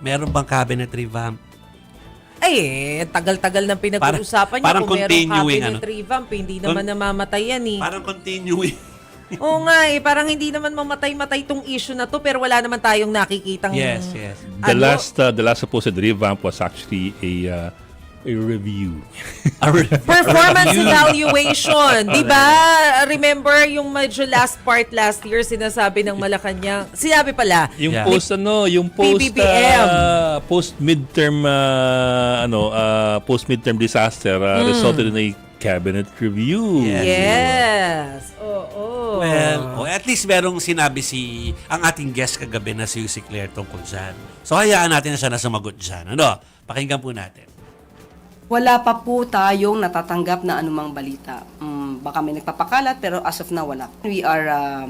Meron bang cabinet revamp? Ay, tagal-tagal nang pinag-uusapan niya parang kung merong continuing, cabinet revamp. Hindi naman namamatay yan eh. Parang continuing. Oo nga eh, parang hindi naman mamatay-matay tong issue na to pero wala naman tayong nakikitang... Yes. The last supposed revamp was actually a review. Performance evaluation. Di ba? Remember yung medyo last part last year sinasabi ng Malacanang. Sinabi pala. Yung Yeah. PBBM. Post midterm disaster resulted in a cabinet review. Yes. Oo. Well, at least merong sinabi ang ating guest kagabi na si Claire tungkol dyan. So, hayaan natin na siya na sumagot dyan. Ano? Pakinggan po natin. Wala pa po tayong natatanggap na anumang balita. Baka may nagpapakalat pero as of now wala. We are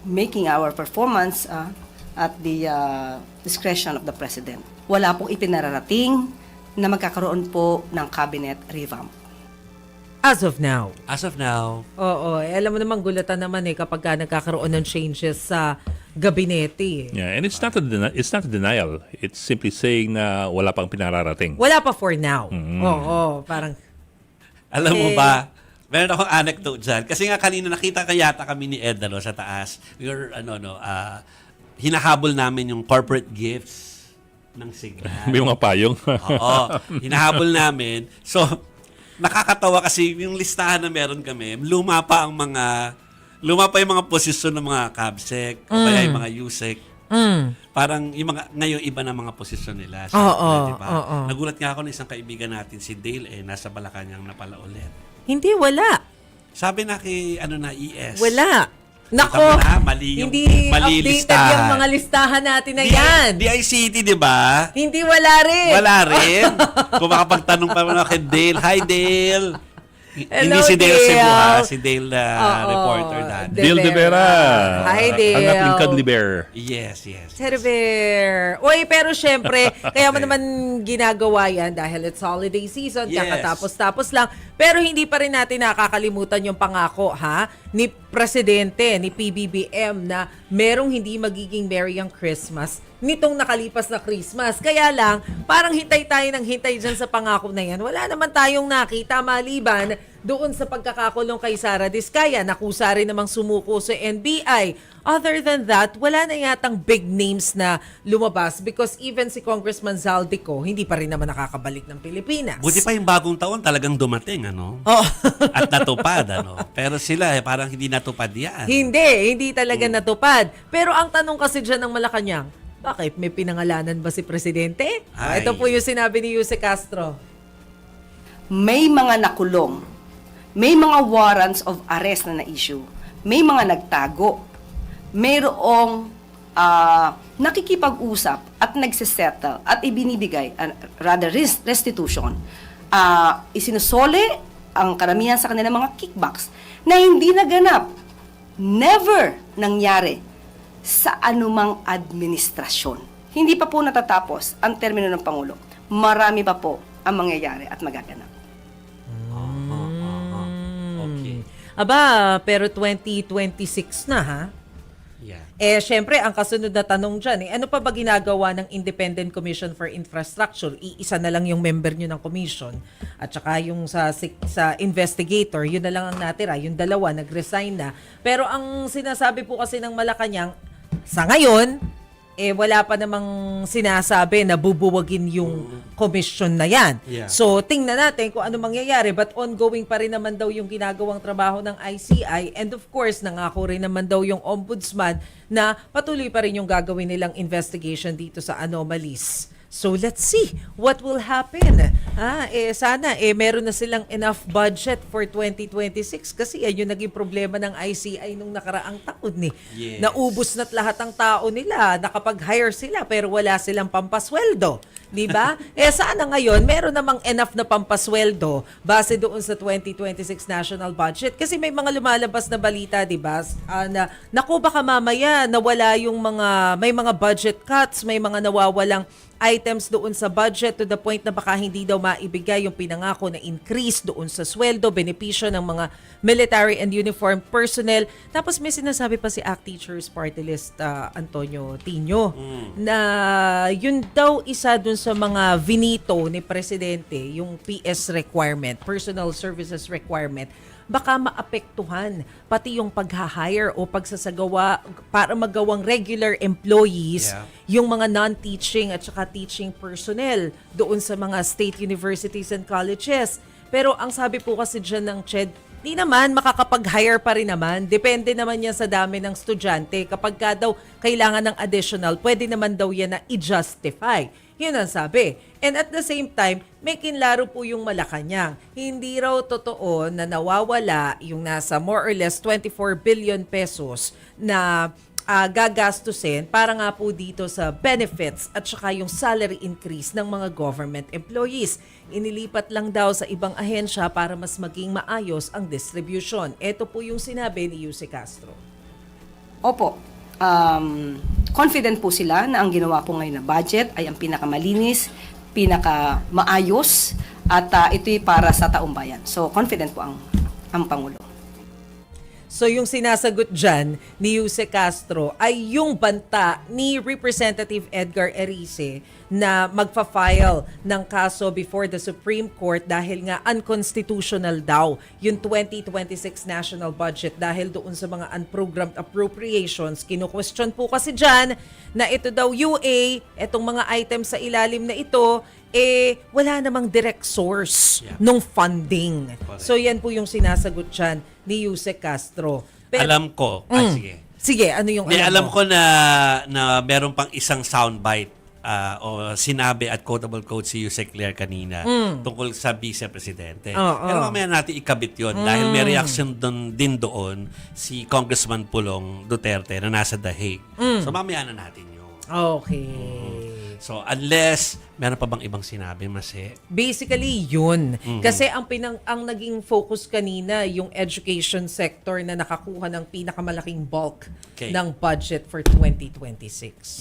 making our performance at the discretion of the President. Wala pong ipinararating na magkakaroon po ng cabinet revamp. As of now. As of now, Oo. Alam mo naman, gulatan naman eh kapag nagkakaroon ng changes sa gabinete. Yeah, and it's not a denial. It's simply saying na wala pang pinararating. Wala pa for now. Oo. Parang... alam mo ba, meron akong anecdote dyan. Kasi nga kanina nakita yata kami ni Ed sa taas. We were, hinahabol namin yung corporate gifts ng Signal. May mga payong. Oo. Hinahabol namin. So, nakakatawa kasi yung listahan na meron kami, luma pa yung mga posisyon ng mga CABSEC o kaya yung mga USEC. Parang yung ngayon iba na mga posisyon nila. Diba? Nagulat nga ako ng isang kaibigan natin, si Dale, nasa Malacanang na pala ulit. Hindi, wala. Sabi na kay ES. Wala. Nako, hindi updated yung mga listahan natin na yan. DICT, di ba? Hindi, wala rin. Wala rin. Kung makapagtanong pa naman kay Dale. Hi, Dale. Hello, Hindi si Dale Dale. Cebu, ha? Si Dale reporter dati. Dale de Vera. Hi, Dale. Ang ating cuddly bear. Yes. Server. Uy, pero syempre, kaya mo naman ginagawa yan dahil it's holiday season, Yes. kakatapos-tapos lang. Pero hindi pa rin natin nakakalimutan yung pangako, ni Presidente, ni PBBM na merong hindi magiging Merry ang Christmas nitong nakalipas na Christmas. Kaya lang, parang hintay tayo ng hintay dyan sa pangako na yan. Wala naman tayong nakita maliban doon sa pagkakakulong kay Sara Diskaya. Nakusa rin namang sumuko sa NBI. Other than that, wala na yatang big names na lumabas because even si Congressman Zaldico, hindi pa rin naman nakakabalik ng Pilipinas. Buti pa yung bagong taon talagang dumating, Oh. At natupad, Pero sila, parang hindi natupad yan. Hindi talaga natupad. Pero ang tanong kasi dyan ng Malacanang, bakit may pinangalanan ba si Presidente? Ay. Ito po yung sinabi ni Jose Castro. May mga nakulong. May mga warrants of arrest na na-issue. May mga nagtago. Mayroong nakikipag-usap at nagsisettle at ibinibigay, restitution. Isinusole ang karamihan sa kanilang mga kickbacks na hindi naganap. Never nangyari sa anumang administrasyon. Hindi pa po natatapos ang termino ng Pangulo. Marami pa po ang mangyayari at magaganap. Okay. Aba, pero 2026 na ha? Yeah. Syempre, ang kasunod na tanong dyan, ano pa ba ginagawa ng Independent Commission for Infrastructure? Iisa na lang yung member nyo ng commission. At saka yung sa investigator, yun na lang ang natira. Yung dalawa, nag-resign na. Pero ang sinasabi po kasi ng Malacanang, sa ngayon, wala pa namang sinasabi na bubuwagin yung commission na yan. Yeah. So, tingnan natin kung ano mangyayari. But ongoing pa rin naman daw yung ginagawang trabaho ng ICI. And of course, nangako rin naman daw yung ombudsman na patuloy pa rin yung gagawin nilang investigation dito sa anomalies. So, let's see what will happen. Sana, meron na silang enough budget for 2026 kasi yan yung naging problema ng ICI nung nakaraang taon. Yes. Naubos na't lahat ng tao nila, nakapag-hire sila pero wala silang pampasweldo. Di ba? Sana ngayon, meron namang enough na pampasweldo base doon sa 2026 national budget. Kasi may mga lumalabas na balita, di ba? Naku, baka mamaya nawala yung may mga budget cuts, may mga nawawalang items doon sa budget to the point na baka hindi daw maibigay yung pinangako na increase doon sa sweldo, benepisyo ng mga military and uniformed personnel. Tapos may sinasabi pa si ACT Teachers Party List Antonio Tino na yun daw isa dun sa mga vinito ni Presidente, yung PS requirement, Personal Services Requirement, baka maapektuhan pati yung pag-hire o pagsasagawa para magawang regular employees yung mga non-teaching at saka teaching personnel doon sa mga state universities and colleges. Pero ang sabi po kasi dyan ng CHED, di naman, makakapag-hire pa rin naman. Depende naman yan sa dami ng estudyante. Kapag ka daw kailangan ng additional, pwede naman daw yan na i-justify. Yun ang sabi. And at the same time, may kinlaro po yung Malacanang. Hindi raw totoo na nawawala yung nasa more or less 24 billion pesos na gagastusin para nga po dito sa benefits at saka yung salary increase ng mga government employees. Inilipat lang daw sa ibang ahensya para mas maging maayos ang distribution. Ito po yung sinabi ni Yuse Castro. Opo. Confident po sila na ang ginawa po ngayon na budget ay ang pinakamalinis, pinakamaayos, at ito'y para sa taong bayan. So, confident po ang Pangulo. So yung sinasagot dyan ni Yuse Castro ay yung banta ni Representative Edgar Erice na magfa-file ng kaso before the Supreme Court dahil nga unconstitutional daw yung 2026 national budget dahil doon sa mga unprogrammed appropriations. Kino-question po kasi dyan na ito daw UA, itong mga items sa ilalim na ito, wala namang direct source nung funding. Correct. So yan po yung sinasagot dyan ni Yuse Castro. Alam ko. Sige. Sige, ano yung Alam mo? ko na meron pang isang soundbite o sinabi at quotable quote si Yuse Claire kanina tungkol sa vice-presidente. Pero mamaya natin ikabit yun dahil may reaction din doon si Congressman Pulong Duterte na nasa The Hague. So mamaya na natin yun. Okay. So unless meron pa bang ibang sinabi, Mase? Basically, yun. Kasi ang naging focus kanina, yung education sector na nakakuha ng pinakamalaking bulk Okay. ng budget for 2026. Yeah.